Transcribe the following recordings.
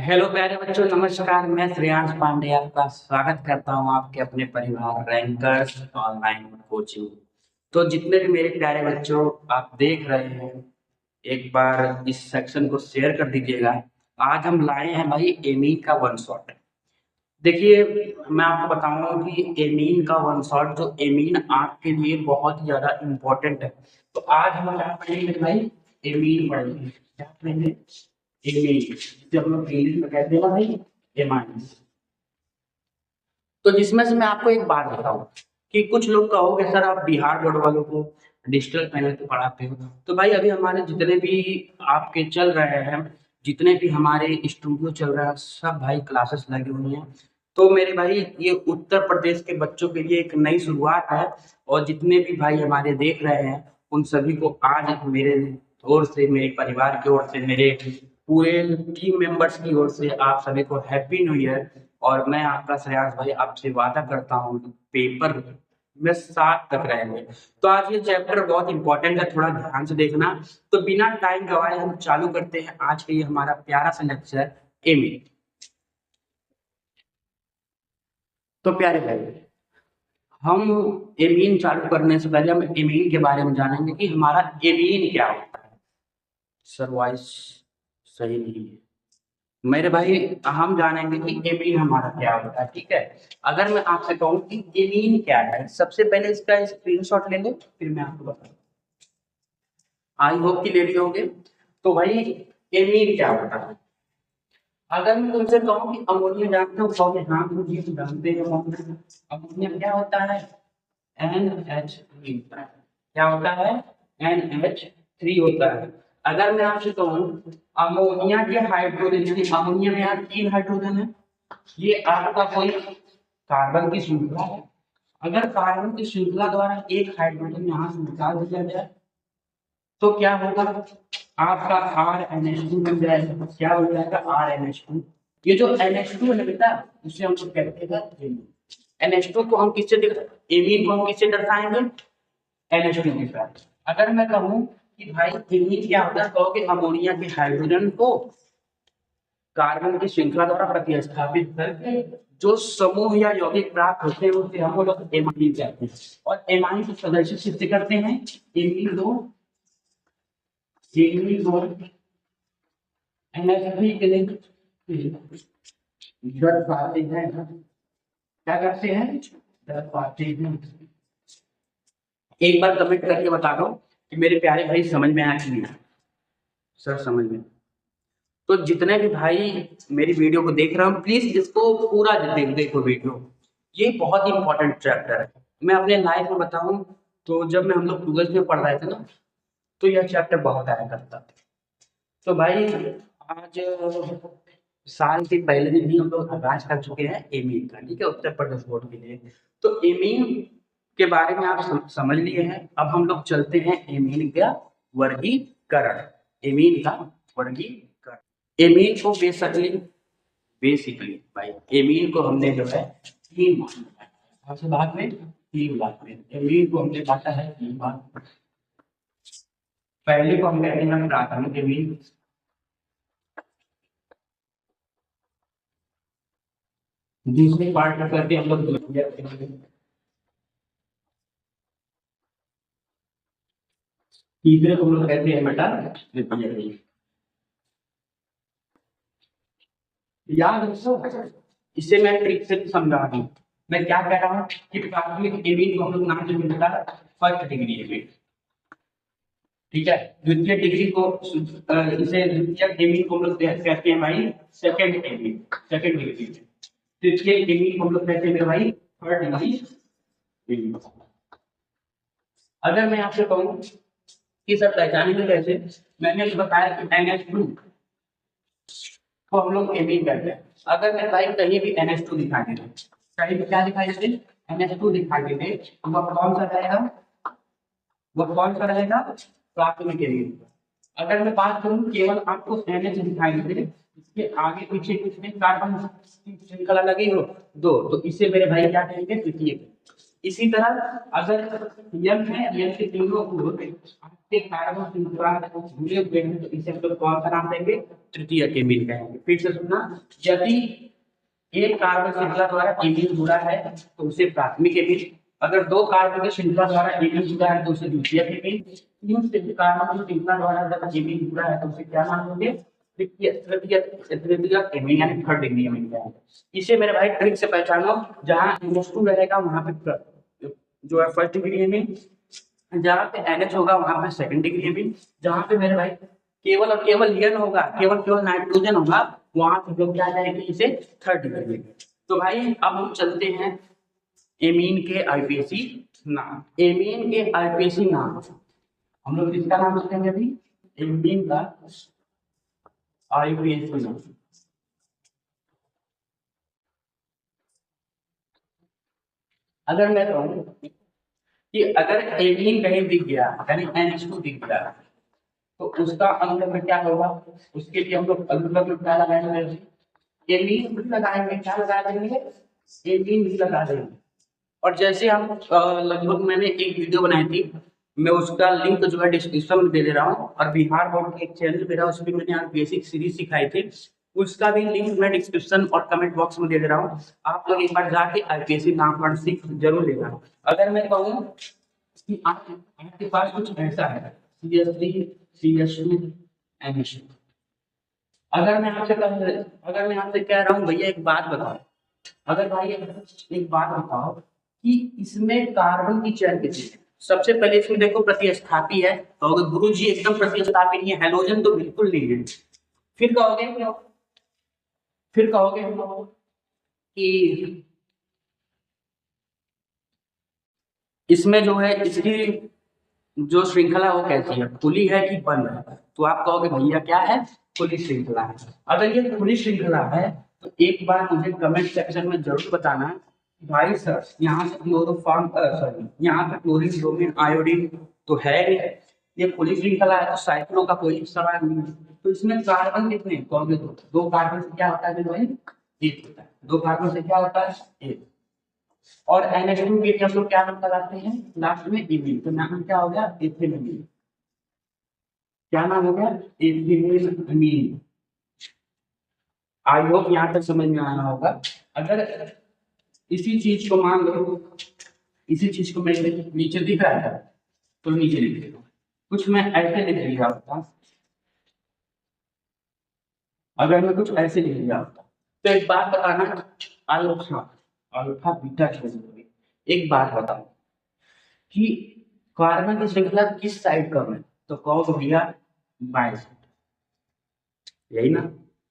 Hello प्यारे बच्चों, नमस्कार। मैं श्रेयांश पांडे आपका स्वागत करता हूं आपके अपने परिवार रैंकर्स ऑनलाइन कोचिंग। तो जितने भी मेरे प्यारे बच्चों आप देख रहे हैं, एक बार इस सेक्शन को शेयर कर दीजिएगा। आज हम लाए हैं भाई एमीन का वन शॉट। देखिए, मैं आपको बताऊंगा कि एमीन का वन शॉट, जो एमीन आपके लिए बहुत ही ज्यादा इम्पोर्टेंट है। तो आज हम क्या पढ़ेंगे भाई? एमीन पढ़ेंगे। क्या पढ़ेंगे? एमीन, जिसे हम लोग इंग्लिश में कहते हैं ना भाई, एमाइंस। तो जिसमें से मैं आपको एक बात बताऊं कि कुछ लोग कहोगे सर आप बिहार बोर्ड वालों को डिजिटल पैनल पे पढ़ाते हो। तो भाई अभी हमारे जितने भी आपके चल रहे हैं, जितने भी हमारे स्टूडियो चल रहा है, सब भाई क्लासेस लगी हुई हैं। तो मेरे भाई ये उत्तर प्रदेश के बच्चों के लिए एक नई शुरुआत है। और जितने भी भाई हमारे देख रहे हैं, उन सभी को आज मेरे ओर से, मेरे परिवार की ओर से, मेरे पूरे टीम मेंबर्स की ओर से आप सभी को हैप्पी न्यू ईयर। और मैं आपका श्रेयांश भाई आपसे वादा करता हूँ कि पेपर में 7 तक रहेंगे। तो आज ये चैप्टर बहुत इंपॉर्टेंट है, थोड़ा ध्यान से देखना। तो बिना टाइम गवाए हम चालू करते हैं आज का ये हमारा प्यारा सा लेक्चर एमीन। तो प्यारे भाई, हम एमीन चालू करने से पहले हम एमीन के बारे में जानेंगे कि हमारा एमीन क्या होता है। सर वॉइस सही नहीं है मेरे भाई। हम जानेंगे कि एमीन हमारा क्या होता है, ठीक है। अगर मैं आपसे कहूँ कि एमीन क्या है, सबसे पहले इसका स्क्रीनशॉट ले लो, फिर मैं आपको बताऊँ। आई होप कि ले लिए होंगे। तो भाई एमीन क्या होता है? अगर मैं तुमसे कहूँ कि अमोनिया जानते हो, कहोगे हाँ मुझे तो जानते हो। अमोनिया क्या होता है? NH3 होता है। क्या होता है? NH3 होता है। अगर मैं आपसे कहूँ अमोनिया के हाइड्रोजन, यानी अमोनिया में यहाँ 3 हाइड्रोजन है, ये आपका कोई कार्बन की श्रृंखला है। अगर कार्बन की श्रृंखला द्वारा एक हाइड्रोजन यहाँ से निकाल दिया जाए तो क्या होगा? आपका RNH2 बन जाएगा। क्या हो जाएगा? RNH2। ये जो NH2 है बेटा, इसे हम लोग कहते हैं NH2 को हम किससे एमीन को हम किससे दर्शाएंगे? NH2 के साथ। अगर मैं कहूँ कि भाई एमीन क्या होता है, कहोगे अमोनिया के हाइड्रोजन को कार्बन की श्रृंखला द्वारा प्रतिस्थापित करके जो समूह या यौगिक प्राप्त होते हैं उसे हम लोग एमाइन कहते हैं। और एमाइन के सदस्य किससे करते हैं? एमीन दो NH3 के लिए जड़ पाते हैं। क्या करते हैं? जड़ पाते हैं। एक बार कमेंट करके बता दो कि मेरे प्यारे भाई समझ में आया कि नहीं आया। सर समझ में। तो जितने भी भाई मेरी वीडियो को देख रहे हो, प्लीज इसको पूरा देखो वीडियो। ये बहुत ही इंपॉर्टेंट चैप्टर है। मैं अपने लाइफ में बताऊं तो जब मैं हम लोग 12th में पढ़ रहे थे ना, तो यह चैप्टर बहुत आया करता था। तो भाई आज साल के पहले दिन ही हम लोग आगाज कर चुके हैं एमीन का, ठीक है, उत्तर प्रदेश बोर्ड के लिए। तो एमीन के बारे में आप समझ लिए हैं। अब हम लोग चलते हैं एमीन का वर्गीकरण। एमीन का वर्गीकरण। एमीन को बेसिकली भाई एमीन को हमने जो है 3 भाग में बांटा है। सबसे भाग में 3 भाग में एमीन को हमने बांटा है 3 भाग। पहले को हम कहते हैं प्राथमिक एमीन। दूसरे पार्ट में करके हम लोग तीसरे को हम लोग कहते हैं बेटा द्वितीय। याद रखो, इसे मैं ट्रिक से समझा रहा हूँ। मैं क्या कह रहा हूँ कि प्राथमिक एमीन को हम लोग नाम से मिलता है फर्स्ट डिग्री एमीन, ठीक है। द्वितीय डिग्री को इसे द्वितीय एमीन को हम लोग कहते हैं भाई सेकंड एमीन, सेकंड डिग्री। तृतीय एमीन को हम लोग कहते हैं मेरे भाई थर्ड डिग्री एमीन। अगर मैं आपसे कहूँ कि सर पहचानेंगे कैसे, मैंने बताया कि NH2 को हम लोग एमीन कहते हैं। अगर मैं भाई कहीं भी NH2 दिखाई दे, कहीं भी क्या दिखाई दे, NH2 दिखाई दे, तो वह कौन सा रहेगा? वह कौन सा रहेगा? प्राथमिक एमीन। अगर मैं बात करूं केवल आपको NH दिखाई दे, इसके आगे पीछे कुछ नहीं, कार्बन की श्रृंखला लगी हो दो, तो इसे मेरे भाई क्या कहेंगे? द्वितीय। इसी तरह अगर यम है, यम के तीनों आपके कार्बन श्रृंखला जुड़े हुए हैं तो इसे हम लोग कौन सा नाम देंगे? तृतीय केमिन कहेंगे। फिर से सुनना, यदि एक कार्बन श्रृंखला द्वारा एमीन जुड़ा है तो उसे प्राथमिक एमीन, अगर दो कार्बन की श्रृंखला द्वारा एमीन जुड़ा है तो उसे द्वितीय एमीन, तीन कार्बन की श्रृंखला द्वारा जब एमीन जुड़ा है तो उसे क्या नाम देंगे? तृतीय एमीन यानी थर्ड डिग्री एमीन कहेंगे। इसे मेरे भाई ट्रिक से पहचानो, जहां NH2 रहेगा वहां पे जो है फर्स्ट डिग्री एमीन, जहां पे NH होगा वहां पे सेकंड डिग्री एमीन, जहां पे मेरे भाई केवल और केवल N होगा, केवल नाइट्रोजन होगा, वहां पे लोग क्या कहेंगे? इसे थर्ड डिग्री। तो भाई अब हम चलते हैं एमीन के आईपीएसी नाम। एमीन के आईपीएसी नाम हम लोग किसका नाम रखेंगे अभी? एमीन का आईपीएसी नाम। अगर मैं कहूँ कि अगर एमीन कहीं दिख गया यानी NH2 दिख गया तो उसका अंक में क्या होगा? उसके लिए हम लोग अंक में क्या लगाएंगे? एमीन भी लगाएंगे। क्या लगा देंगे? एमीन भी लगा देंगे। और जैसे हम लगभग मैंने एक वीडियो बनाई थी, मैं उसका लिंक जो है डिस्क्रिप्शन में दे दे रहा हूँ, और बिहार बोर्ड का एक चैनल मेरा, उसमें मैंने आज बेसिक सीरीज सिखाई थी, उसका भी लिंक मैं डिस्क्रिप्शन और कमेंट बॉक्स में दे दे रहा हूँ। आप लोग एक बार जाके आईपीएसी नामकरण सीख जरूर लेना। अगर मैं कहूँ कि आपके पास कुछ ऐसा है CH3 CH2 NH2, अगर मैं आपसे कह रहा हूँ भैया एक बात बताओ, अगर भाई एक बात बताओ कि इसमें कार्बन की चेयर कितनी है? सबसे पहले इसमें देखो प्रतिस्थापी है, तो अगर गुरु जी एकदम प्रतिस्थापी नहीं है, हेलोजन तो बिल्कुल नहीं है। फिर कहोगे कि इसमें जो है इसकी जो श्रृंखला वो कैसी है, खुली है कि बंद है? तो आप कहोगे भैया क्या है? खुली श्रृंखला है। अगर ये खुली श्रृंखला है तो एक बार मुझे कमेंट सेक्शन में जरूर बताना, भाई सर यहाँ से क्लोरोफॉर्म सॉरी यहाँ पे क्लोरीन ब्रोमीन आयोडीन तो है नहीं, ये खुली श्रृंखला है तो साइक्लो का कोई सवाल नहीं है। तो इसमें कार्बन कितने? कहोगे दो कार्बन से क्या होता है भाई? एक होता है। दो कार्बन से क्या होता है? एक। और NH2 के लिए हम लोग क्या नाम लगाते हैं लास्ट में? इमीन। तो नाम क्या हो गया? इथेनमीन। क्या नाम हो गया? इथेनमीन। आई होप यहाँ तक समझ में आया होगा। अगर इसी चीज को मान लो, इसी चीज को मेरे नीचे दिख रहा है तो नीचे लिख देता हूँ, कुछ मैं ऐसे लिख लिया होता, अगर मैं कुछ ऐसे लिख लिया होता तो एक बात बताना, अल्फा अल्फा बीटा छोड़, एक बात बताओ कि कार्बन की श्रृंखला किस साइड कम है? तो कहो भैया बाएं साइड, यही ना?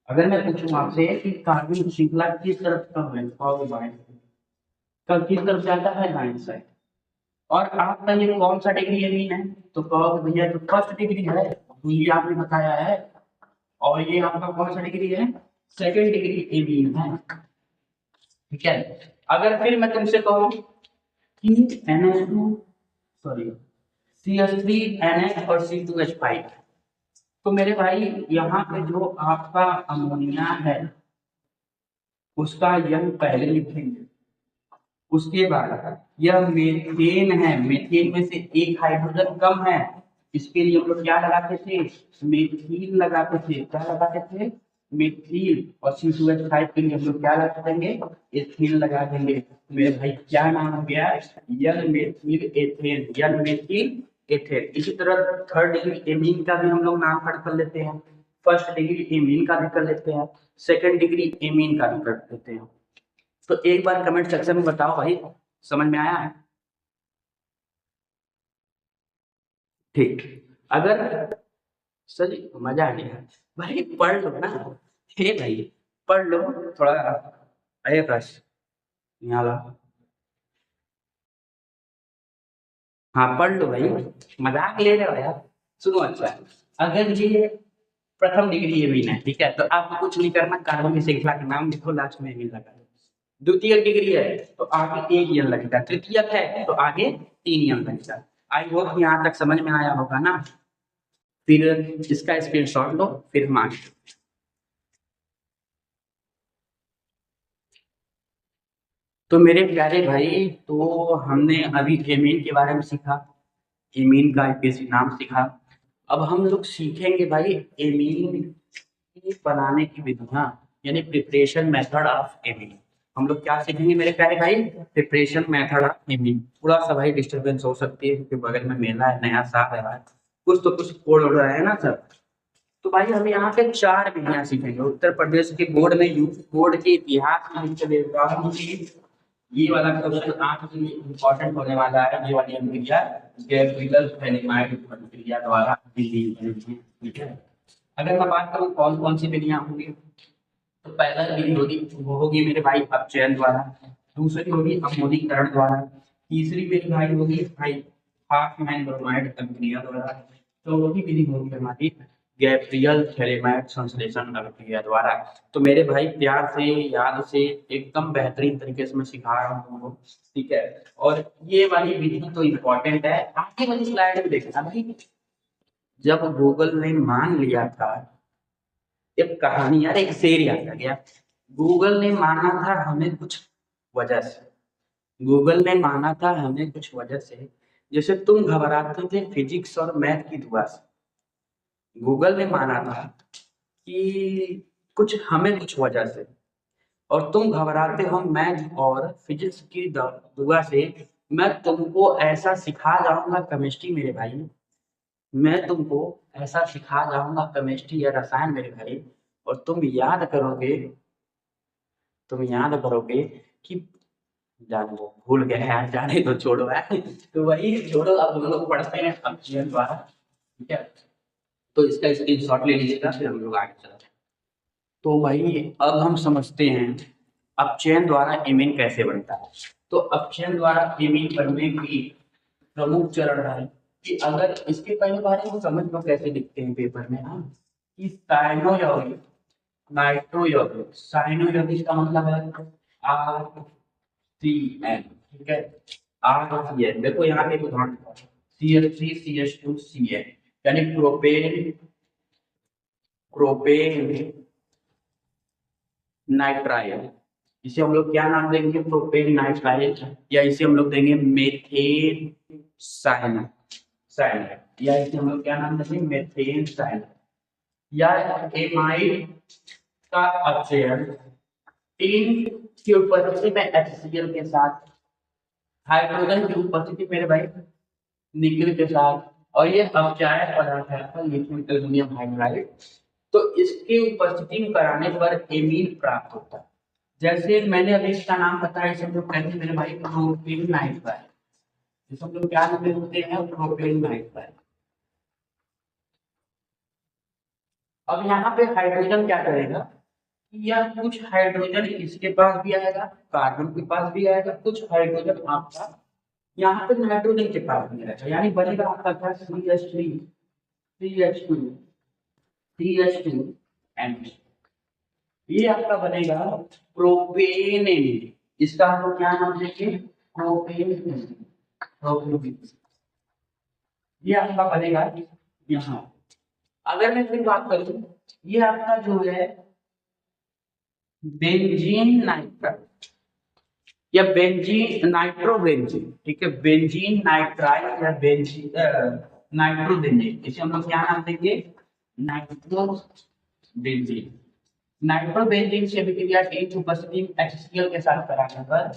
अगर मैं पूछूं आपसे कि कार्बन की श्रृंखला किस तरफ कम है, तो कहो बाएं साइड। कब किस तरफ जाता है? दाएं साइड। और आपका ये कौन सा डिग्री एमीन है? तो कहो भैया तो फर्स्ट डिग्री है, तो ये आपने बताया है। और ये आपका कौन सा डिग्री है? सेकंड डिग्री एमीन है। ठीक है। अगर फिर मैं तुमसे कहूं कि NH2 सॉरी CH3NH और C2H5, तो मेरे भाई यहाँ पे जो आपका अमोनिया है उसका यंग पहले लिखेंगे, उसके बाद यह मीथेन है, मीथेन में से एक हाइड्रोजन कम है, इसके लिए हम लोग क्या लगाते थे? मेथिल लगाते थे। क्या लगाते थे? मेथिल। और C2H5 के लिए हम लोग क्या लगा देंगे? एथिल लगा देंगे। मेरे भाई क्या नाम हो गया? Young methyl ethane, young methyl ethane. इसी तरह थर्ड डिग्री एमीन का भी हम लोग नाम कर लेते हैं, फर्स्ट डिग्री एमीन का भी कर लेते हैं, सेकेंड डिग्री एमीन का भी कर लेते हैं। तो एक बार कमेंट सेक्शन में बताओ भाई, समझ में आया है? ठीक। अगर सर मजा आ गया भाई, पढ़ लो ना। हे भाई पढ़ लो थोड़ा। अरे प्रश यहाँ ला। हाँ पढ़ लो भाई, मजाक ले रहे हो यार। सुनो अच्छा, अगर ये प्रथम डिग्री एमीन है, ठीक है, तो आपको कुछ नहीं करना, कार्बन की श्रृंखला का नाम लिखो, लास्ट में एमीन लगा दो। द्वितीय डिग्री है तो आगे एक यन लगेगा, तृतीयक है तो आगे तीन यन लगेगा। आई होप यहाँ तक समझ में आया होगा ना? फिर इसका स्क्रीनशॉट लो, फिर हम आगे। तो मेरे प्यारे भाई, तो हमने अभी एमीन के बारे में सीखा, एमीन का बेसिक नाम सीखा। अब हम लोग सीखेंगे भाई एमीन की बनाने की विधियां, यानी प्रिपरेशन मेथड ऑफ एमीन। हम लोग क्या सीखेंगे मेरे प्यारे भाई? Preparation method of amine. थोड़ा सा भाई डिस्टरबेंस हो सकती है क्योंकि बगल में मेला है, नया साल है भाई, कुछ तो कुछ कोड हो रहा है ना सर। तो भाई हम यहाँ पे 4 विधियां सीखेंगे। उत्तर प्रदेश के बोर्ड में यूपी बोर्ड के इतिहास में लिख देता हूँ कि ये वाला क्वेश्चन आपके लिए इम्पोर्टेंट होने वाला है। ये वाली हम क्रिया गैब्रियल फेनिमाइड प्रक्रिया द्वारा दी गई है, ठीक है। अगर मैं बात करूँ कौन कौन सी विधियां होंगी, तो पहला विधि होगी वो होगी मेरे भाई अपचयन द्वारा, दूसरी होगी अम्लीकरण द्वारा, तीसरी मेरी भाई होगी भाई हाफमैन ब्रोमाइड अभिक्रिया द्वारा, चौथी विधि होगी हमारी गैब्रियल थैलेमाइड संश्लेषण अभिक्रिया द्वारा। तो मेरे भाई प्यार से याद से एकदम बेहतरीन तरीके से मैं सिखा रहा हूँ, ठीक है। और ये वाली विधि तो इम्पोर्टेंट है। आगे वाली स्लाइड में देखना भाई, जब गूगल ने मान लिया था, एक कहानी यार, एक शेर याद आ गया। गूगल ने माना था हमें कुछ वजह से, गूगल ने माना था हमें कुछ वजह से, जैसे तुम घबराते थे फिजिक्स और मैथ की दुआ से। गूगल ने माना था कि कुछ वजह से, और तुम घबराते हो मैथ और फिजिक्स की दुआ से। मैं तुमको ऐसा सिखा जाऊंगा केमिस्ट्री मेरे भाई, मैं तुमको ऐसा सिखा जाऊंगा केमिस्ट्री या रसायन मेरे भाई, और तुम याद करोगे कि जान वो भूल गए यार, जाने तो छोड़ो यार। तो वही छोड़ो, अब हम लोग पढ़ते हैं अपचयन द्वारा, ठीक है। तो इसका स्क्रीनशॉट ले लीजिएगा, फिर हम लोग आगे चलते हैं। तो भाई अब हम समझते हैं अपचयन द्वारा एमीन कैसे बनता है। तो अपचयन द्वारा एमीन बनने की प्रमुख चरण है कि अगर इसके पहले बारे में समझ लो कैसे लिखते हैं पेपर में, हाँ, कि साइनो यौगिक नाइट्रो यौगिक, साइनो यौगिक का मतलब है आर सी एन, ठीक है। आर सी एन, देखो यहाँ पे एक उदाहरण C H three C H two C N, यानी प्रोपेन प्रोपेन नाइट्राइल। इसे हम लोग क्या नाम देंगे? प्रोपेन नाइट्राइल, या इसे हम लोग देंगे मेथेन साइनाइड, साइनाइड, या इसे हम लोग क्या नाम देंगे? Methane cyanide. या एमाइड का अपचयन तीन की उपस्थिति में HCl के साथ, हाइड्रोजन की उपस्थिति मेरे भाई निकल के साथ, और ये अपचायक पदार्थ है लिथियम एल्युमिनियम हाइड्राइड। तो इसकी उपस्थिति में कराने पर एमीन प्राप्त होता है। जैसे मैंने अभी इसका नाम बताया, इसे हम लोग कहते हैं मेरे भाई प्रोपेन नाइट्राइड, जिसे हम लोग क्या नाम देते हैं? Propane nitride. अब यहाँ पे हाइड्रोजन क्या करेगा, या कुछ हाइड्रोजन इसके पास भी आएगा, कार्बन के पास भी आएगा, कुछ हाइड्रोजन आपका यहाँ पे नाइट्रोजन के पास भी आएगा, यानी बनेगा आपका क्या? CH3 CH2 CH2 एंड ये आपका बनेगा प्रोपेन। इसका हम लोग क्या नाम देंगे? प्रोपेन। प्रोपेन ये आपका बनेगा यहाँ। अगर मैं फिर बात करूं, ये आपका जो है बेंजीन नाइट्राइड या बेंजीन नाइट्रोबेंजीन, ठीक है, बेंजीन नाइट्राइड या बेंजीन नाइट्रोबेंजीन, इसे हम लोग क्या नाम देंगे? नाइट्रोबेंजीन। नाइट्रोबेंजीन से अभिक्रिया टीन की उपस्थिति में HCl के साथ कराने पर,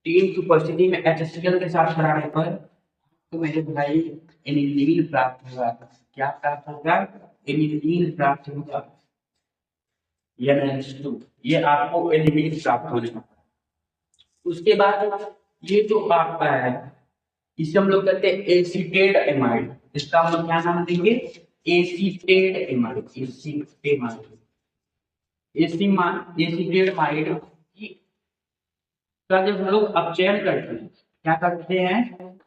टीन की उपस्थिति में HCl के साथ कराने पर तो मेरे भाई एनिलीन प्राप्त होगा। क्या प्राप्त होगा? एनिलीन प्राप्त होगा, NH2। ये आपको एनिलीन प्राप्त होने का। उसके बाद ये जो आपका है, इसे हम लोग कहते हैं एसीटेट एमाइड। इसका हम लोग क्या नाम देंगे? एसीटेट एमाइड, एसीटेट एमाइड का जब हम लोग अपचयन करते हैं, क्या करते हैं?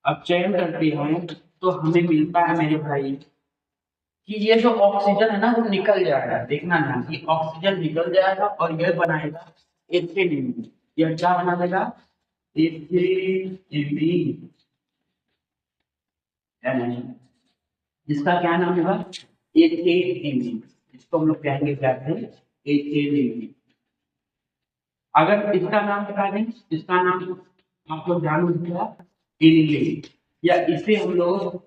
अपचयन करते हैं, तो हमें मिलता है मेरे भाई कि ये जो ऑक्सीजन है ना वो निकल जाएगा। देखना ध्यान, ये ऑक्सीजन निकल जाएगा और यह बनाएगा एथिलीन। यह क्या बना देगा? एथिलीन। जिसका क्या नाम होगा? एथिलीन। इसको हम लोग कहेंगे क्या? एथिलीन। अगर इसका नाम बता दें, इसका नाम आप लोग जान क्या, इनिलीन, या इसे हम लोग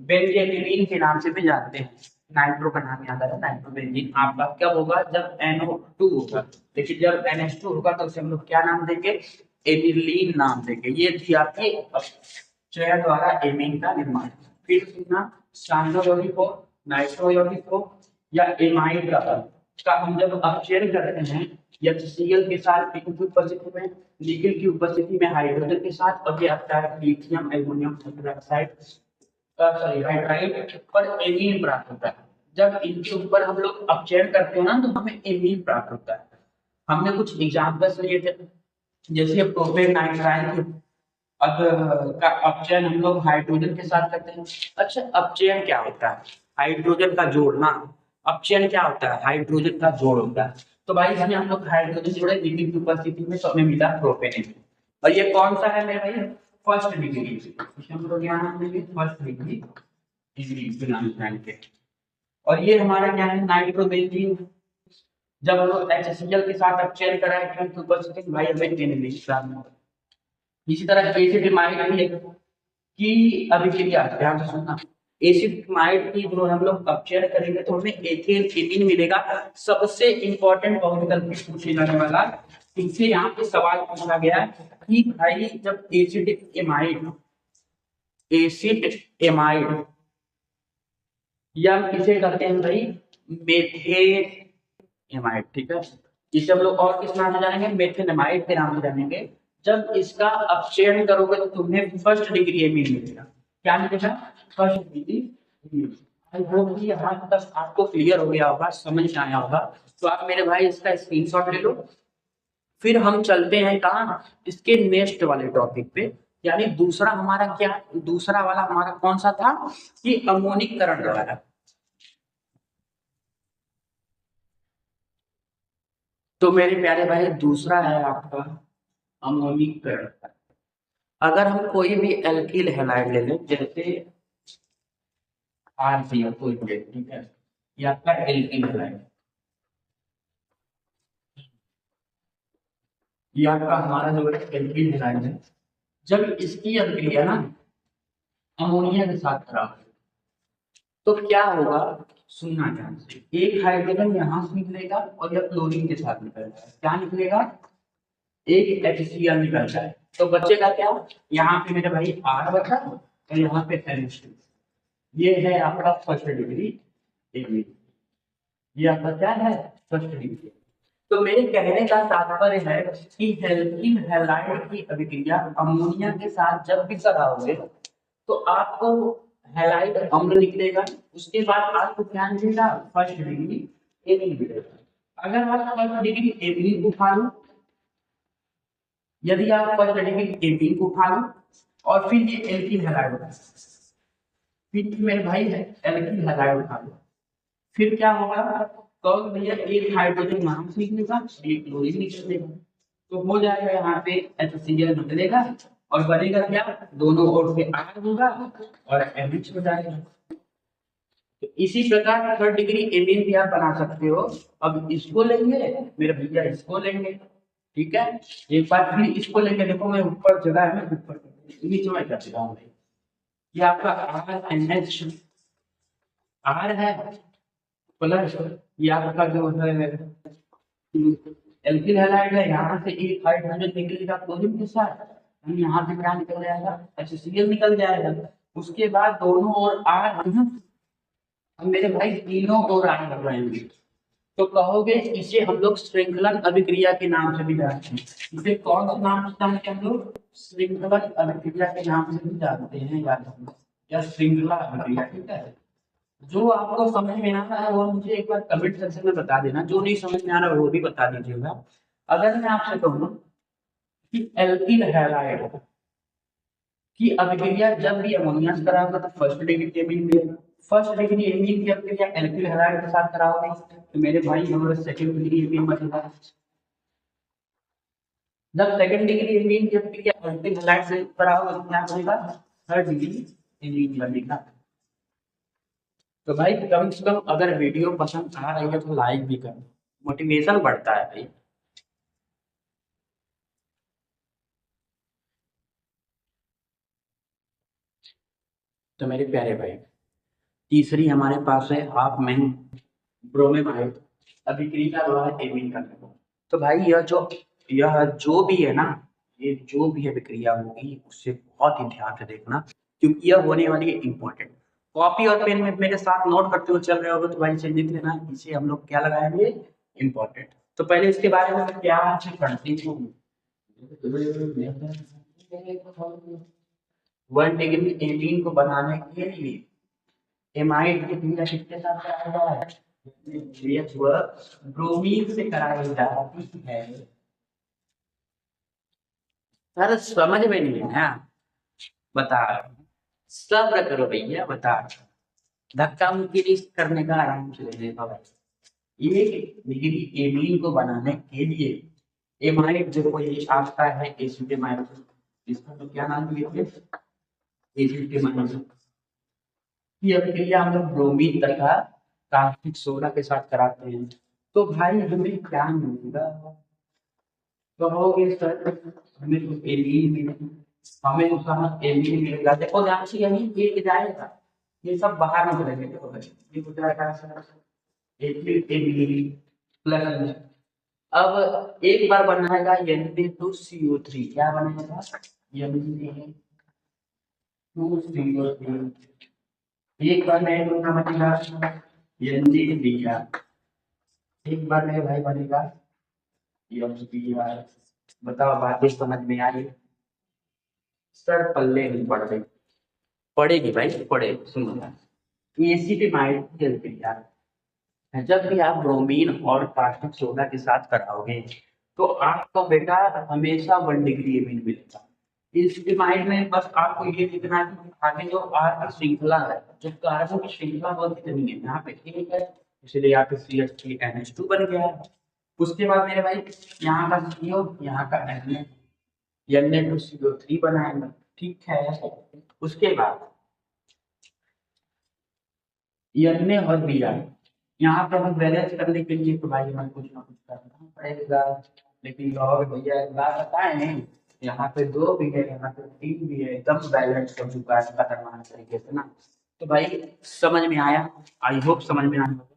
बेंजेनिलीन के नाम से भी जानते हैं। नाइट्रो का नाम याद आ रहा है, नाइट्रोबेंजीन आपका कब होगा, जब NO2 होगा। देखिए जब NH2 होगा तो उसे हम लोग क्या नाम देंगे, एनिलीन नाम देंगे। ये थी आपकी चय द्वारा एमीन का निर्माण। फिर सुनना, साइनोयॉनिक हो, नाइट्रोयॉनिक हो या एमाइड का हम जब अपचयन करते हैं HCl के साथ की उपस्थिति में, निकल की उपस्थिति में हाइड्रोजन के साथ, और ये आता है लिथियम एल्युमिनियम हाइड्रोक्साइड हाइड्राइड पर एमीन प्राप्त होता है। जब इनके ऊपर हम लोग अपचयन करते हैं ना तो हमें एमीन प्राप्त होता है। हमने कुछ एग्जांपल्स लिए थे, जैसे प्रोपेन नाइट्राइल का अपचयन हम लोग हाइड्रोजन के साथ करते हैं। अच्छा, अपचयन क्या होता है, हाइड्रोजन का जोड़ना। अपचयन क्या होता है, हाइड्रोजन का जोड़ होता है। तो भाई इसमें हम लोग हाइड्रोजन जोड़े निकल की उपस्थिति में, तो हमें मिला प्रोपेन। और ये कौन सा है मेरे भाई, फर्स्ट डिग्री, हम लोग यहाँ देंगे फर्स्ट डिग्री के। और ये हमारा क्या है, नाइट्रोबेंजीन। जब हम लोग HCl के साथ अपचयन कराए तो उपस्थिति भाई हमें एनिलीन। इसी तरह एसिडिमाइड की अभिक्रिया, ध्यान से सुनना, एसिडिमाइड की जो हम लोग अपचयन करेंगे तो हमें एथेन एमीन मिलेगा। सबसे इंपॉर्टेंट बहुविकल्पी पूछे जाने वाला, इनसे यहाँ पे सवाल पूछा गया है कि भाई जब एसिड एमाइड या किसे कहते हैं भाई, मेथेन एमाइड, ठीक है। इसे हम लोग और किस नाम से जानेंगे, मेथेनेमाइड के नाम से जानेंगे। जब इसका अपचयन करोगे तो तुम्हें फर्स्ट डिग्री एमीन मिलेगा। क्या मिलेगा, first degree amine. I hope कि यहाँ तक आपको क्लियर हो गया होगा, समझ में आया होगा। तो आप मेरे भाई इसका स्क्रीनशॉट ले लो। फिर हम चलते हैं कहाँ, इसके नेक्स्ट वाले टॉपिक पे, यानी दूसरा हमारा क्या, दूसरा वाला हमारा कौन सा था कि अमोनिकरण द्वारा। तो मेरे प्यारे भाई दूसरा है आपका अमोनिकरण। अगर हम कोई भी एल्किल हैलाइड ले लें, जैसे RCl कोई भी, ठीक है, ये आपका एल्किल हैलाइड, ये आपका हमारा जो है एल्किल हैलाइड है। जब इसकी अभिक्रिया ना अमोनिया के साथ खराब तो क्या होगा, सुनना ध्यान से, एक हाइड्रोजन यहाँ से निकलेगा और यह क्लोरीन के साथ निकलेगा। क्या निकलेगा, एक HCl निकल जाए तो बचेगा क्या, यहाँ पे मेरे भाई R बचा और यहाँ पे NH2। ये है आपका फर्स्ट डिग्री एमिन, ये आपका क्या है, फर्स्ट डिग्री। तो मेरे कहने का तात्पर्य है कि एल्किल हैलाइड की अभिक्रिया अमोनिया के साथ जब भी कराओगे तो आपको हैलाइड अम्ल निकलेगा, उसके बाद आपको क्या मिलेगा, फर्स्ट डिग्री एमिन मिलेगा। अगर आप फर्स्ट डिग्री एमिन उठा लो, यदि आप फर्स्ट डिग्री एमिन को उठा लो और फिर ये एल्किल हैलाइड उठा, फिर मेरे भाई है एल्किल हैलाइड उठा लो, फिर क्या होगा, तो भैया एक हाइड्रोजन वहां से निकलेगा, एक क्लोरीन निकलेगा, तो हो जाएगा यहाँ पे HCl निकलेगा और बनेगा क्या, दोनों ओर से R होगा और NH हो जाएगा। तो इसी प्रकार थर्ड डिग्री एमीन भी आप बना सकते हो। अब इसको लेंगे मेरे भैया, इसको लेंगे, ठीक है, एक बार फिर इसको लेंगे। देखो मैं ऊपर जगह है, मैं ऊपर नीचे में कर देता हूँ। ये आपका RNH R है प्लस ये आपका जो है एल्किल हैलाइड है, यहाँ से एक हाइड्रोजन निकलेगा क्लोरीन के साथ, यहाँ से क्या निकल जाएगा, HCl निकल जाएगा। उसके बाद दोनों ओर R, अब मेरे भाई तीनों ओर R लग रहे हैं, तो कहोगे इसे हम लोग श्रृंखलन अभिक्रिया के नाम से भी जानते हैं। इसे कौन सा नाम से जानते हैं हम लोग, श्रृंखलन अभिक्रिया के नाम से भी जानते हैं, याद रखना, या श्रृंखला अभिक्रिया, ठीक है। जो आपको समझ में आ रहा है वो मुझे एक बार कमेंट सेक्शन में बता देना, जो नहीं समझ में आ रहा है वो भी बता दीजिएगा। अगर मैं आपसे कहूँ कि एल्किल हैलाइड की अभिक्रिया जब भी अमोनिया से कराओगे तो फर्स्ट डिग्री एमीन मिलेगा, फर्स्ट डिग्री एमीन की अभिक्रिया एल्किल हैलाइड के साथ कराओगे तो मेरे भाई हमारा सेकंड डिग्री एमीन बनेगा। जब सेकंड डिग्री एमीन की अभिक्रिया एल्किल हैलाइड से कराओगे तो क्या बनेगा, थर्ड डिग्री एमीन बनेगा। तो भाई कम से कम अगर वीडियो पसंद आ रही है तो लाइक भी करें, मोटिवेशन बढ़ता है भाई। तो मेरे प्यारे भाई, तीसरी हमारे पास है हाफ मैन ब्रोमेमाइड अभिक्रिया द्वारा एमीन करने को। तो भाई यह जो भी है ना, ये जो भी अभिक्रिया होगी उससे बहुत ही ध्यान से देखना, क्योंकि यह होने वाली है इम्पोर्टेंट। कॉपी और पेन में मेरे साथ नोट करते हुए चल रहे होगे तो भाई इसे लिख लेना, इसे हम लोग क्या लगाएंगे, इम्पोर्टेंट। तो पहले इसके बारे में क्या पढ़ती हूँ। 1 डिग्री एमीन को बनाने के लिए एमाइड की क्रिया किसके साथ कराया है, ब्रोमीन से कराई जाती है। सर समझ में नहीं है ना, बता सब्र करो भैया, बता धक्का मुक्की नहीं करने का, आराम से लेने का भाई। 1 डिग्री एमीन को बनाने के लिए एमाइड जो कोई आता है एसिटेमाइड, इसका तो क्या नाम दिए थे, एसिटेमाइड। ये अभिक्रिया हम लोग ब्रोमीन तथा कास्टिक सोडा के साथ कराते हैं। तो भाई हमें क्या मिलेगा, कहोगे सर हमें तो एमीन मिलेगा, हमें तो कहा एमीन मिलेगा। देखो ध्यान से यही एक जाएगा, ये सब बाहर में चलेंगे। देखो भाई ये हो जाएगा सर एमीन प्लस, अब एक बार बनाएगा Na2CO3, क्या बनेगा Na2CO3, एक बार नए बना बनेगा NaBr, एक बार नए भाई बनेगा MBr। बताओ बातें समझ में आई। सर पल्ले नहीं पड़ रही, पड़ेगी भाई पड़ेगी, सुनो। एसिटिमाइड की अभिक्रिया है, जब भी आप ब्रोमीन और कास्टिक सोडा के साथ कराओगे तो आपको बेटा हमेशा 1 डिग्री एमीन मिलेगा। एसिटिमाइड में बस आपको ये लिखना है कि आगे जो आर की श्रृंखला है, जो कार्बन की श्रृंखला वो कितनी है, यहाँ पे एक है, इसलिए यहाँ पे CH3NH2 बन गया है। उसके बाद मेरे भाई यहाँ का CO, यहाँ का Na2CO3 बनाएंगे, ठीक है। उसके बाद Na और Br, यहाँ पे हमें बैलेंस करने के लिए तो भाई हमें कुछ ना कुछ करना पड़ेगा। लेकिन कहोगे भैया एक बात बताएं, यहाँ पे 2 भी है, यहाँ पे 3 भी है, एकदम बैलेंस हो चुका है खतरनाक तरीके से ना। तो भाई समझ में आया, आई होप समझ में आया होगा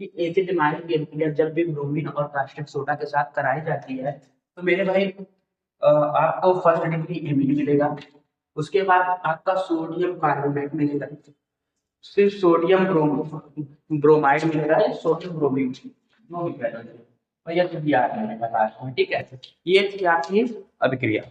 कि एसिटिमाइड की अभिक्रिया जब भी ब्रोमीन और कास्टिक सोडा के साथ कराई जाती है तो मेरे भाई आपको 1 डिग्री एमीन मिलेगा। उसके बाद आपका सोडियम कार्बोनेट मिलेगा, सिर्फ सोडियम ब्रोमाइड मिलेगा, सोडियम ब्रोमीन दोनों मिलेगा। और ये तो याद मैंने बताया, ठीक है। ये थी आपकी अभिक्रिया।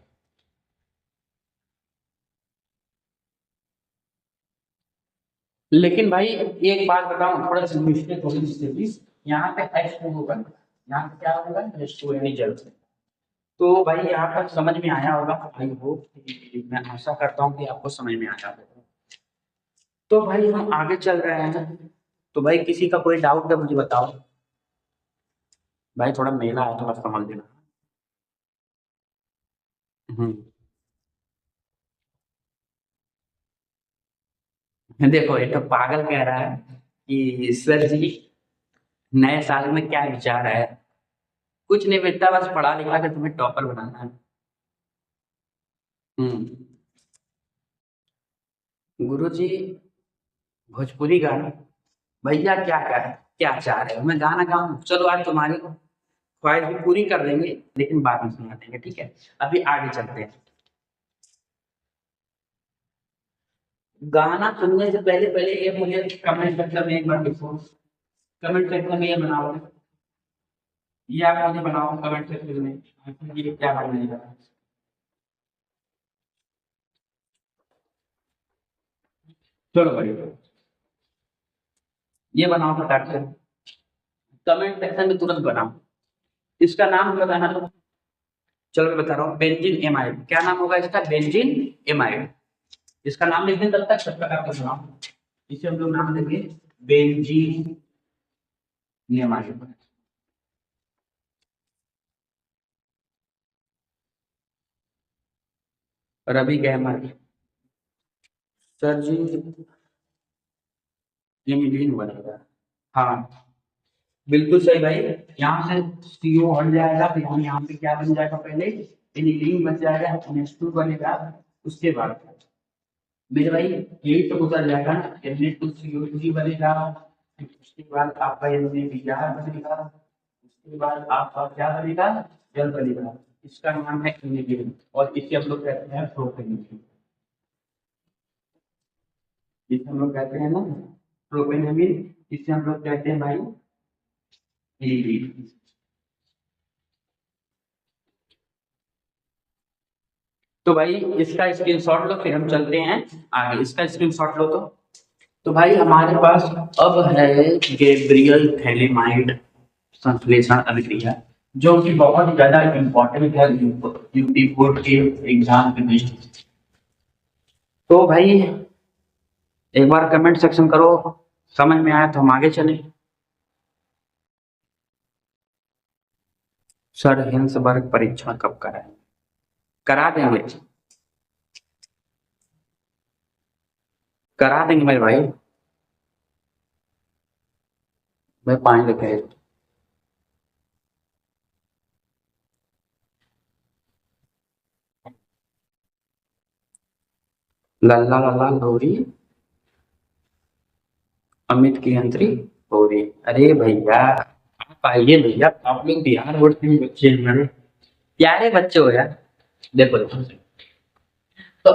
लेकिन भाई एक बात बताऊं, थोड़ा सा मिस्टेक हो गई इससे प्लीज, यहाँ पे H2O बनेगा, यहाँ पे क्या बनेगा H2O यानी जल से। तो भाई यहाँ पर समझ में आया होगा, आई होप, मैं आशा करता हूँ कि आपको समझ में आया होगा। तो भाई हम आगे चल रहे हैं, तो भाई किसी का कोई डाउट है मुझे बताओ। भाई थोड़ा मेला है तो बस समझ लेना। देखो ये तो पागल कह रहा है कि सर जी नए साल में क्या विचार है, कुछ नहीं बेटा, बस पढ़ा लिखा के तुम्हें टॉपर बनाना है। हम्म। गुरुजी भोजपुरी गाना, भैया क्या चाह रहे हो, मैं गाना गाऊं, चलो आज तुम्हारी ख्वाहिश भी पूरी कर देंगे, लेकिन बाद में सुना देंगे, ठीक है। अभी आगे चलते हैं। गाना सुनने से पहले पहले ये मुझे कमेंट सेक्शन में एक बार लिखो, कमेंट सेक्शन में ये बनाओ, ये आप मुझे बनाओ कमेंट सेक्शन में, ये क्या बनेगा। चलो भाई ये बनाओ फटाक से, कमेंट सेक्शन में तुरंत बनाओ। इसका नाम बताना तो, चलो मैं बता रहा हूँ, बेंजीन एमाइड। क्या नाम होगा इसका, बेंजीन एमाइड। इसका नाम लिख दें तब तक, तब तक आपको सुनाओ। इसे हम लोग नाम देंगे benzene amide. Ravi Gahmar, sir ji इमिलीन बनेगा, हाँ। बिल्कुल सही भाई। यहाँ से CO हट जाएगा, फिर हम यहाँ पे क्या बन जाएगा, पहले एनिलीन बन जाएगा, NH2 बनेगा। उसके बाद मेरे भाई यही तो उतर जाएगा ना, Na2CO3 बनेगा। फिर उसके बाद आपका NaBr बनेगा। उसके बाद आपका क्या बनेगा, जल बनेगा। इसका नाम है एनिलीन, और इसे हम लोग कहते हैं प्रोपेनलीन। इसे हम लोग कहते हैं ना प्रोपेनलीन, इसे हम लोग कहते हैं भाई एनिलीन। तो भाई इसका स्क्रीनशॉट लो, फिर हम चलते हैं आगे। इसका स्क्रीनशॉट लो। तो भाई हमारे पास अब है गैब्रियल थैलेमाइड संश्लेषण अभिक्रिया, जो कि बहुत ज्यादा इम्पोर्टेंट है यूपी बोर्ड के एग्जाम के दृष्टि से। तो भाई एक बार कमेंट सेक्शन करो, समझ में आया तो हम आगे चले। सर हिंसबर्ग परीक्षण कब कराए? करा देंगे, करा देंगे मेरे भाई। मैं पानी लेके आया। लल्ला लल्ला लोरी, अमित की अंतरी हो रही। अरे भैया आप आइए भैया, आप लोग बिहार बोर्ड के बच्चे हैं मेरे प्यारे बच्चे हो यार। देखो देखो, तो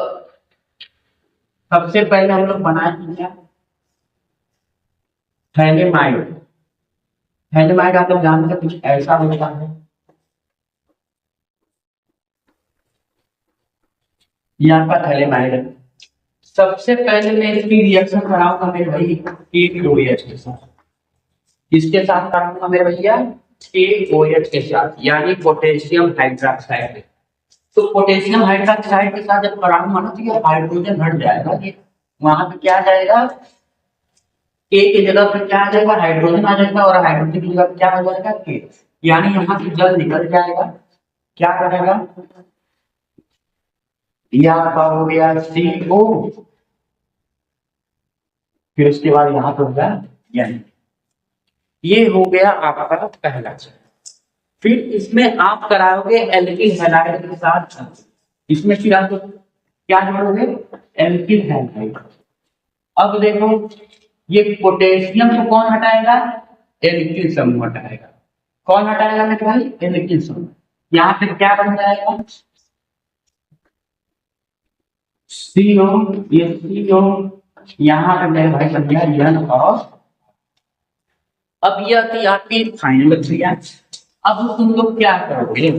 सबसे पहले हम लोग बनाए क्या, थैलेमाइड। थैलेमाइड आप लोग जानते हैं कुछ ऐसा होता है, ये आपका थैलेमाइड है। सबसे पहले मैं इसकी रिएक्शन कराऊंगा मेरे भाई KOH के साथ। किसके साथ कराऊंगा मेरे भैया, KOH के साथ, यानी पोटेशियम हाइड्रोक्साइड। तो पोटेशियम हाइड्रोक्साइड के साथ जब कराऊंगा ना, तो ये हाइड्रोजन हट जाएगा, ये वहां पे क्या आ जाएगा, के की जगह पे क्या आ जाएगा, हाइड्रोजन आ जाएगा, और हाइड्रोजन की जगह पे क्या आ जाएगा, के। यानी यहाँ से जल निकल जाएगा, क्या करेगा, ये आपका हो गया CO, फिर उसके बाद यहाँ पे होगा N। ये हो गया आपका पहला चरण। फिर इसमें आप कराओगे एल्किल हैलाइड के साथ, इसमें फिर आप क्या जोड़ोगे, एल्किल हैलाइड। अब देखो, ये पोटेशियम को कौन हटाएगा, एल्किल समूह हटाएगा। कौन हटाएगा मेरे भाई, एल्किल समूह। यहाँ पे क्या बन जाएगा, CO, ये CO, यहाँ पे मेरे भाई बन गया N। और अब यह थी आपकी फाइनल क्रिया। अब तुम लोग क्या करोगे,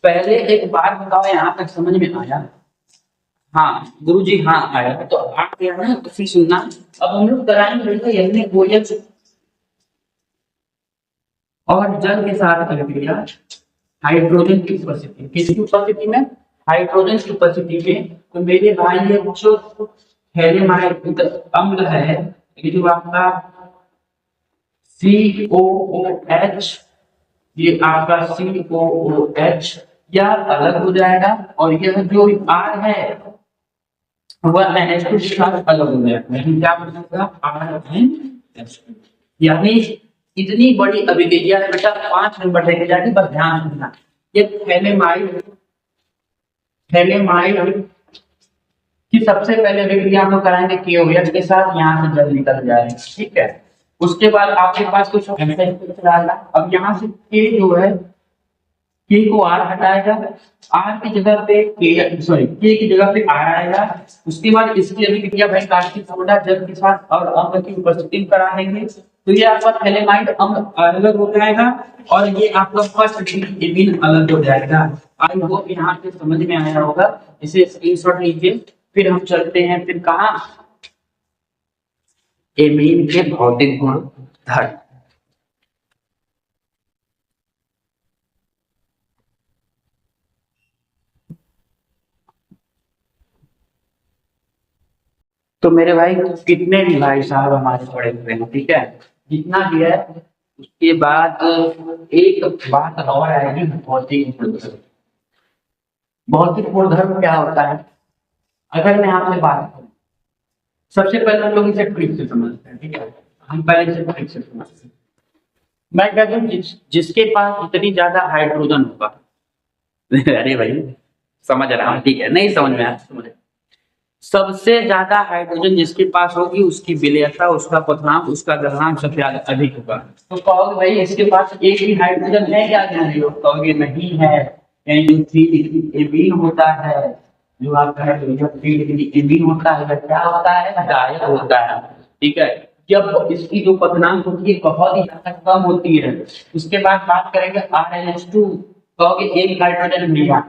पहले एक बार बताओ, यहाँ तक समझ में आया? हाँ गुरुजी, हाँ आया तो आप गया ना, तो फिर सुनना। अब हम लोग कराएंगे NaOH और जल के साथ अभिक्रिया, हाइड्रोजन की उपस्थिति, किसकी उपस्थिति में, हाइड्रोजन की उपस्थिति में। तो मेरे भाई ये जो थैलेमाइड अम्ल है, ये जो आपका COOH, ये आपका COOH यह अलग हो जाएगा, और यह जो R है वह NH2 के साथ अलग हो जाएगा, यानी क्या बनेगा, RNH2। यानी इतनी बड़ी अभिक्रिया है बेटा, 5 नंबर लेके जाके बस ध्यान रखना। ये थैलेमाइड, थैलेमाइड कि सबसे पहले अभिक्रिया हम लोग कराएंगे KOH के साथ, यहाँ से जल निकल जाएगा, ठीक है। उसके बाद आपके पास कुछ डालना। अब यहाँ से K जो है, K को R हटाएगा, R की जगह पे K, सॉरी K की जगह पे R आएगा। उसके बाद इसकी अभिक्रिया भाई कास्टिक सोडा जल के साथ और अम्ल की उपस्थिति में करा देंगे, तो ये आपका थैलेमाइड अम्ल अलग हो जाएगा, और ये आपका फर्स्ट एमीन अलग हो जाएगा। आई होप यहाँ पे समझ में आया होगा, इसे स्क्रीनशॉट लीजिए। फिर हम चलते हैं, फिर कहा, एमीन के भौतिक गुण धर्म। तो मेरे भाई कितने भी भाई साहब हमारे पढ़े हुए हैं, ठीक है, जितना भी है। उसके बाद एक बात और आएगी, भौतिक गुणधर्म। भौतिक गुणधर्म क्या होता है, अगर मैं आपसे बात करूं, सबसे पहले हम लोग इसे ट्रिक से समझते हैं, ठीक है, हम पहले इसे ट्रिक से समझते हैं। मैं कहता हूँ जिसके पास इतनी ज्यादा हाइड्रोजन होगा अरे भाई समझ रहा हूँ, ठीक है, नहीं समझ में आया, समझ, सबसे ज्यादा हाइड्रोजन जिसके पास होगी उसकी विलेयता, उसका क्वथनांक, उसका गलनांक सबसे ज्यादा अधिक होगा। तो कहोगे भाई इसके पास एक ही हाइड्रोजन है क्या, कहोगे नहीं है, यानी जो 3 डिग्री एमीन होता है, जो आपका हाइड्रोजन 3 डिग्री एमीन होता है, क्या होता है, गायब होता है, ठीक है। जब इसकी जो क्वथनांक होती है बहुत ही ज्यादा कम होती है, उसके बाद बात करेंगे RnH2, कहोगे एक हाइड्रोजन मिला,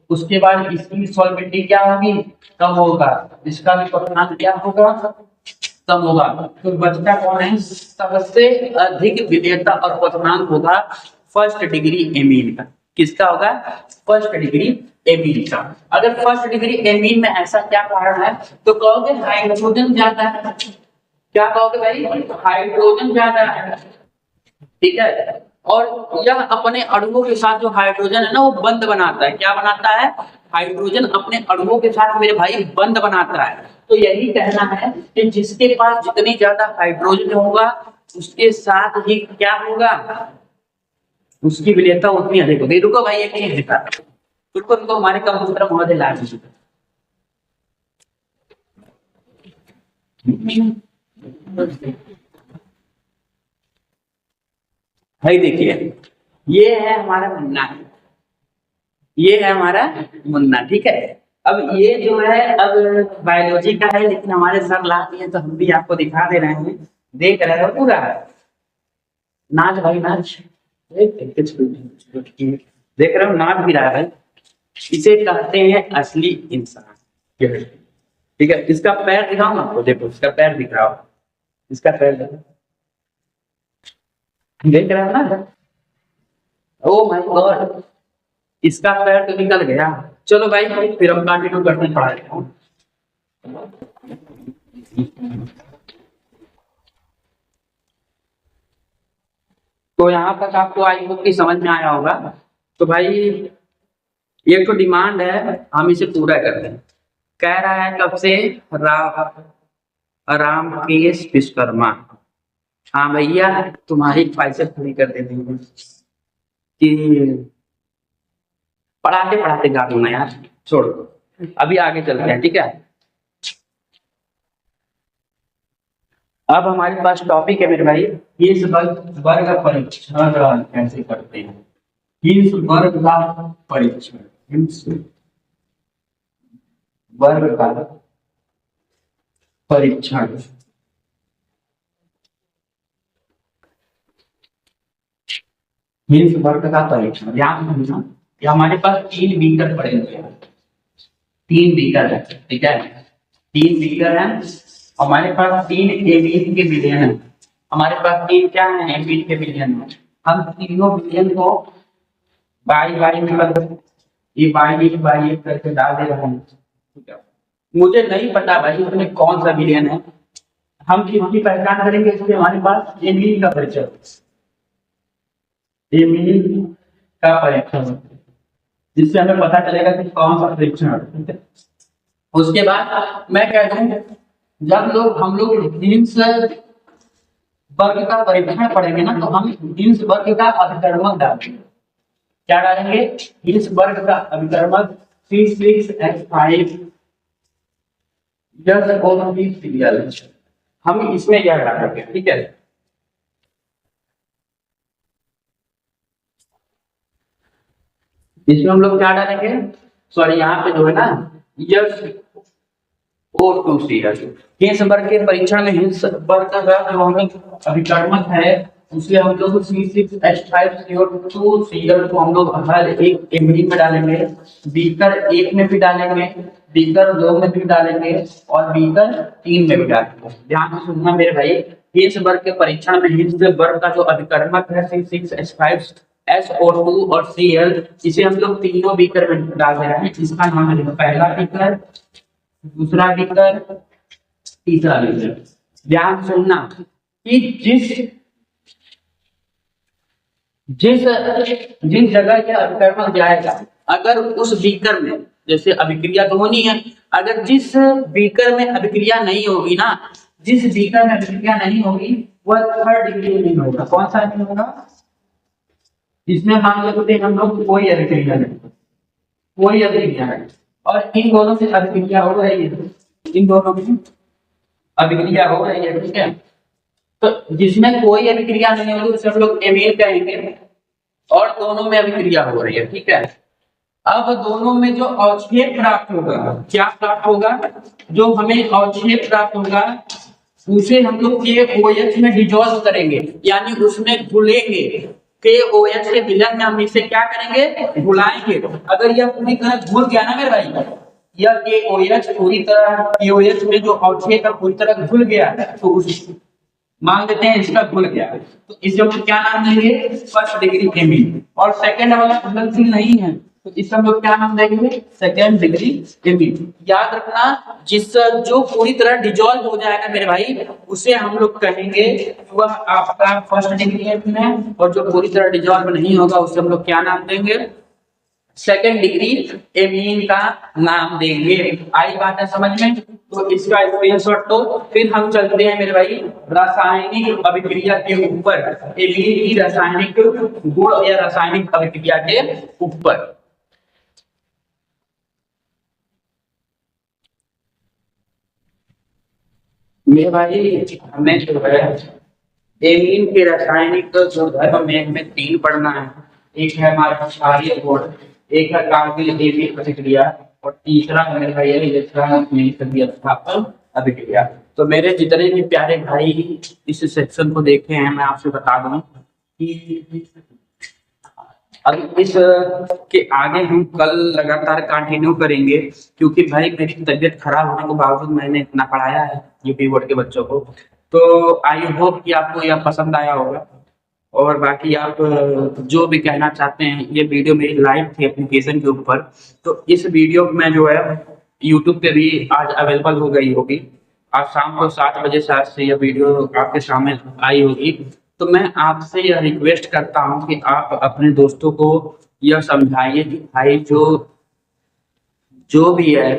उसके बाद इसकी सॉल्वेंटी क्या होगी, कम होगा, इसका भी क्वथनांक क्या होगा, कम होगा। तो बचता कौन है, सबसे अधिक विलेयता और क्वथनांक होगा फर्स्ट डिग्री एमीन का। किसका होगा, फर्स्ट डिग्री एमीन का। अगर फर्स्ट डिग्री एमीन में ऐसा क्या कारण है, तो कहोगे हाइड्रोजन ज्यादा है, क्या कहोगे भाई, हाइड्रोजन ज्यादा है, ठीक है। और यह अपने अणुओं के साथ जो हाइड्रोजन है ना वो बंध बनाता है, क्या बनाता है, हाइड्रोजन अपने अणुओं के साथ मेरे भाई बंध बनाता है। तो यही कहना है कि जिसके पास जितनी ज्यादा हाइड्रोजन होगा उसके साथ ही क्या होगा, उसकी विलेयता उतनी अधिक होगी। रुको भाई एक चीज दिखाता हूं, रुको रुको, हमारे कंप्यूटर महोदय लाल भाई देखिए, ये है हमारा मुन्ना, ये है हमारा मुन्ना, ठीक है। अब ये जो है अब बायोलॉजी का है, लेकिन हमारे सर ला दिए तो हम भी आपको दिखा दे रहे हैं, देख रहे हो पूरा, नाच भाई नाच, देख रहे हो नाच भी रहा है भाई। इसे कहते हैं असली इंसान, ठीक है। इसका पैर दिखाओ ना आपको, देखो इसका पैर दिख रहा हो, इसका पैर देखो, देख रहे हो ना, ओ माय गॉड, इसका पैर तो निकल गया। चलो भाई फिर हम कंटिन्यू करते हैं पढ़ाई। तो यहाँ तक आपको आई होप कि समझ में आया होगा। तो भाई एक तो डिमांड है, हम इसे पूरा करते हैं। कह रहा है कब से, रामकेश विश्वकर्मा, हाँ भैया तुम्हारी ख्वाहिशें पूरी कर देते हैं कि पढ़ाते पढ़ाते गा दूंगा यार, छोड़ो अभी आगे चलते हैं, ठीक है। अब हमारे पास टॉपिक है मेरे भाई, इस वर्ग परीक्षण कैसे करते हैं, इस वर्ग का परीक्षण, इस वर्ग का परीक्षण, इस वर्ग का परीक्षण, ध्यान रखना, ये हमारे पास 3 बीकर पड़े हुए हैं, 3 बीकर है, ठीक है, 3 बीकर है, हमारे पास 3 एमीन के विलयन है, हमारे पास 3 क्या है, एमीन के विलयन है। हम तीनों विलयन को बाई बाई में ये बाई एक करके डाल दे रहे हैं, ठीक है। मुझे नहीं पता भाई इसमें कौन सा विलयन है, हम किसकी पहचान करेंगे, इसलिए हमारे पास एमीन का परिचय, एमीन का परीक्षण, जिससे हमें पता चलेगा कि कौन सा परीक्षण है। उसके बाद मैं कहता हूँ जब हम लोग हिंस वर्ग का परीक्षण पढ़ेंगे ना, तो हम हिंस वर्ग का अभिकर्मक डालेंगे, क्या डालेंगे, हिंस वर्ग का अभिकर्मक C6H5 हम इसमें क्या डालेंगे, ठीक है। इसमें हम लोग क्या डालेंगे, सॉरी यहाँ पे जो है ना यस O2Cl, हिंस वर्ग के परीक्षण में हिंस वर्ग का जो हम लोग अभिकर्मक है उससे हम लोग C6H5CO2Cl को हम लोग हर एक एमीन में डालेंगे, बीकर 1 में भी डालेंगे, बीकर 2 में भी डालेंगे और बीकर 3 में भी डालेंगे। ध्यान से सुनना मेरे भाई, हिंस वर्ग के परीक्षण में हिंस वर्ग का जो अभिकर्मक है C6H5 SO2 और Cl, इसे हम लोग तीनों बीकर में डाल दे रहे हैं। इसका नाम है पहला बीकर, दूसरा बीकर, तीसरा बीकर। ध्यान सुनना कि जिस जगह यह अभिकर्मक जाएगा, अगर उस बीकर में जैसे अभिक्रिया तो होनी है, अगर जिस बीकर में अभिक्रिया नहीं होगी ना, जिस बीकर में अभिक्रिया नहीं होगी वह थर्ड डिग्री एमीन होगा। कौन सा एमीन होगा? इसमें मान लेते हैं हम लोग कोई अभिक्रिया नहीं, कोई अभिक्रिया नहीं, और इन दोनों से अभिक्रिया हो रही है, इन दोनों में अभिक्रिया हो रही है, ठीक है। तो जिसमें कोई अभिक्रिया नहीं होगी उसे हम लोग एमीन कहेंगे, और दोनों में अभिक्रिया हो रही है, ठीक है। अब दोनों में जो अवक्षेप प्राप्त होगा, क्या प्राप्त होगा? जो हमें अवक्षेप प्राप्त होगा उसे हम लोग KOH में डिजोल्व करेंगे, यानी उसमें घुलेंगे। KOH के विलयन में हम इसे क्या करेंगे? घुलाएंगे। अगर यह पूरी तरह घुल गया ना मेरे भाई, यह KOH पूरी तरह, KOH में जो अवक्षेप है पूरी तरह घुल गया, तो उस मान लेते हैं इसका घुल गया, तो इसे हम क्या नाम देंगे? First degree amine. और सेकंड वाला घुलनशील नहीं है तो इसे हम लोग क्या नाम देंगे? Second degree amine. याद रखना, जिस जो पूरी तरह डिजोल्व हो जाएगा मेरे भाई उसे हम लोग कहेंगे वह आपका फर्स्ट डिग्री एमीन है, और जो पूरी तरह डिजोल्व नहीं होगा उसे हम लोग क्या नाम देंगे? सेकंड डिग्री एमीन का नाम देंगे। आई बात है समझ में? तो इसका स्क्रीनशॉट लो। फिर हम चलते हैं मेरे भाई रासायनिक अभिक्रिया के ऊपर, एमीन की रासायनिक गुण या रासायनिक अभिक्रिया के ऊपर। मेरे भाई हमें जो है एमीन के रासायनिक गुणधर्म में हमें 3 पढ़ना है। एक है हमारा क्षारीय गुण, एक है कार्बनिक एमीन प्रतिक्रिया, और तीसरा मेरे भाई स्थापन अभिक्रिया। तो मेरे जितने भी प्यारे भाई इस सेक्शन को देखे हैं, मैं आपसे बता दूं कि अब इस के आगे हम कल लगातार कंटिन्यू करेंगे, क्योंकि भाई मेरी तबीयत खराब होने के बावजूद मैंने इतना पढ़ाया है यूपी बोर्ड के बच्चों को। तो आई होप कि आपको यह पसंद आया होगा, और बाकी आप जो भी कहना चाहते हैं, ये वीडियो मेरी लाइव थी एप्लीकेशन के ऊपर, तो इस वीडियो में जो है यूट्यूब पे भी आज अवेलेबल हो गई होगी। आज शाम को 7 बजे से यह वीडियो आपके सामने आई होगी। तो मैं आपसे यह रिक्वेस्ट करता हूं कि आप अपने दोस्तों को यह समझाइए कि भाई जो भी है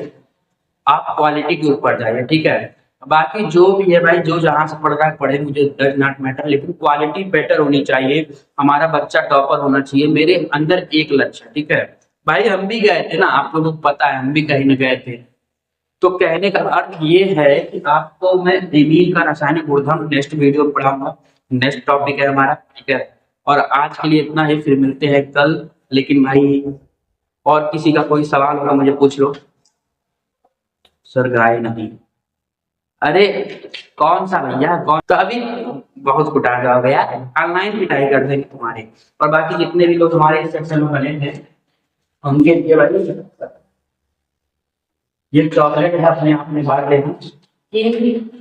आप क्वालिटी के ऊपर जाइए, ठीक है। बाकी जो भी है भाई, जो जहां से पढ़ रहा है पढ़े, मुझे डज नॉट मैटर, लेकिन क्वालिटी बेटर होनी चाहिए। हमारा बच्चा टॉपर होना चाहिए। मेरे अंदर एक लक्ष्य है, ठीक है भाई। हम भी गए थे ना, आप लोगों को पता है, हम भी कहीं न गए थे। तो कहने का अर्थ ये है कि आपको मैं एमीन का रासायनिक गुणधर्म नेक्स्ट वीडियो में पढ़ाऊंगा। नेक्स्ट टॉपिक है हमारा, ठीक है। और आज के लिए इतना ही, फिर मिलते हैं कल। लेकिन भाई और किसी का कोई सवाल होगा मुझे पूछ लो। सर गाय नहीं, अरे कौन सा भैया, कौन? तो अभी बहुत कुटा जाओगे यार, ऑनलाइन पिटाई कर देंगे तुम्हारे। और बाकी जितने भी लोग हमारे इस सेक्शन में बने थे उनके लिए भाई ये चॉकलेट है, अपने आप में बांट लेना।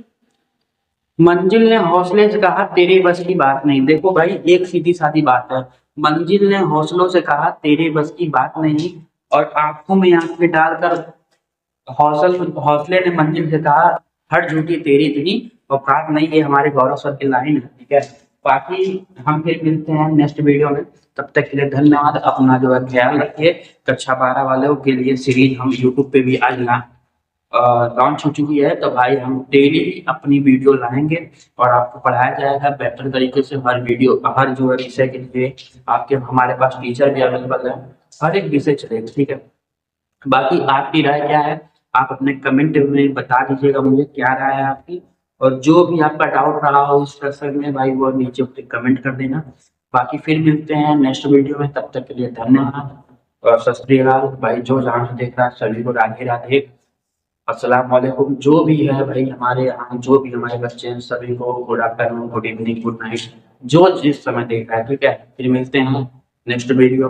मंजिल ने हौसले से कहा तेरे बस की बात नहीं। देखो भाई, एक सीधी सादी बात है। मंजिल ने हौसलों से कहा तेरे बस की बात नहीं, और आंखों में आंखें डालकर हौसले ने मंजिल से कहा हट झूठी तेरी इतनी औकात नहीं। ये हमारे गौरव सर की लाइन है, ठीक है। बाकी हम फिर मिलते हैं नेक्स्ट वीडियो में। तब तक के लिए धन्यवाद। अपना जो है ख्याल रखिए। कक्षा 12 वालों के लिए सीरीज हम यूट्यूब पे भी आज लॉन्च हो चुकी है। तो भाई हम डेली अपनी वीडियो लाएंगे और आपको पढ़ाया जाएगा बेटर तरीके से। हर वीडियो, हर जो है विषय के लिए आपके हमारे पास टीचर भी अवेलेबल है। हर एक विषय चलेगा, ठीक है। बाकी आपकी राय क्या है, आप अपने कमेंट में बता दीजिएगा मुझे क्या राय है आपकी। और जो भी आपका डाउट रहा हो उस प्रश्न में भाई, वो नीचे कमेंट कर देना। बाकी फिर मिलते हैं नेक्स्ट वीडियो में। तब तक के लिए धन्यवाद और सत श्री अकाल। भाई जो जहाँ से देख रहा है सभी को राधे राधे, अस्सलाम वालेकुम। जो भी है भाई हमारे यहाँ, जो भी हमारे बच्चे हैं सभी को good afternoon, good evening, good night, जो जिस समय देख रहा है, ठीक है। फिर मिलते हैं नेक्स्ट वीडियो।